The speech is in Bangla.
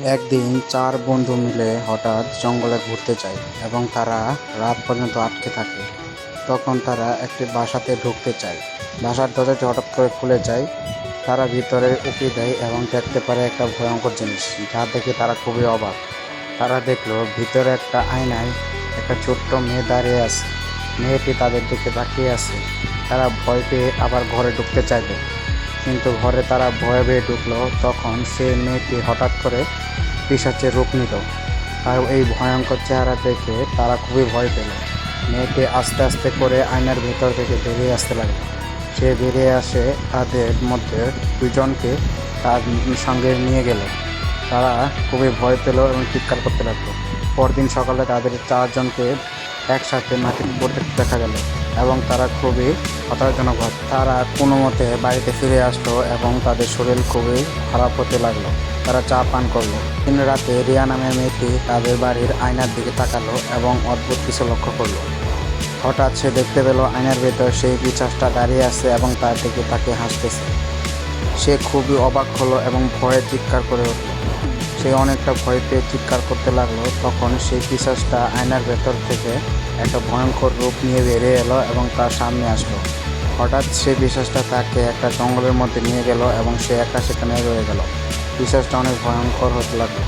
একদিন চার বন্ধু মিলে হঠাৎ জঙ্গলে ঘুরতে যায় এবং তারা রাত পর্যন্ত আটকে থাকে। তখন তারা একটি বাসাতে ঢুকতে চায়। বাসার দরজাটি হঠাৎ করে খুলে যায়। তারা ভিতরে উঁকি দেয় এবং দেখতে পারে একটা ভয়ঙ্কর জিনিস, যা দেখে তারা খুবই অবাক। তারা দেখলো ভিতরে একটা আয়নায় একটা ছোট্ট মেয়ে দাঁড়িয়ে আছে। মেয়েটি তাদের দিকে তাকিয়ে আছে। তারা ভয় পেয়ে আবার ঘরে ঢুকতে চাইবে, কিন্তু ঘরে তারা ভয়ে পেয়ে ঢুকলো। তখন সে মেয়েটি হঠাৎ করে পিশাচের রূপ নিল। আর এই ভয়ঙ্কর চেহারা দেখে তারা খুবই ভয় পেল। মেয়েটি আস্তে আস্তে করে আয়নার ভেতর থেকে বেরিয়ে আসতে লাগলো। সে বেরিয়ে আসে তাদের মধ্যে দুজনকে তার সঙ্গে নিয়ে গেল। তারা খুবই ভয় পেল এবং চিৎকার করতে লাগলো। পরদিন সকালে তাদের চারজনকে একসাথে মাটিতে পড়তে দেখা গেল এবং তারা খুবই হতাশাজনক হয়। তারা কোনো মতে বাড়িতে ফিরে আসলো এবং তাদের শরীর খুবই খারাপ হতে লাগলো। তারা চা পান করলো। দিন রাতে রিয়া নামের মেয়েটি তাদের বাড়ির আয়নার দিকে তাকালো এবং অদ্ভুত কিছু লক্ষ্য করলো। হঠাৎ সে দেখতে পেল আয়নার ভেতর সেই পিশাচটা দাঁড়িয়ে আছে এবং তার দিকে তাকে হাসতেছে। সে খুবই অবাক হলো এবং ভয়ে চিৎকার করে উঠল। সে অনেকটা ভয় পেয়ে চিৎকার করতে লাগলো। তখন সেই পিশাচটা আয়নার ভেতর থেকে একটা ভয়ঙ্কর রূপ নিয়ে বেরিয়ে এলো এবং তার সামনে আসলো। হঠাৎ সেই পিশাচটা তাকে একটা জঙ্গলের মধ্যে নিয়ে গেল এবং সে একা সেখানে রয়ে গেল। পিশাচটা অনেক ভয়ঙ্কর হতে লাগলো।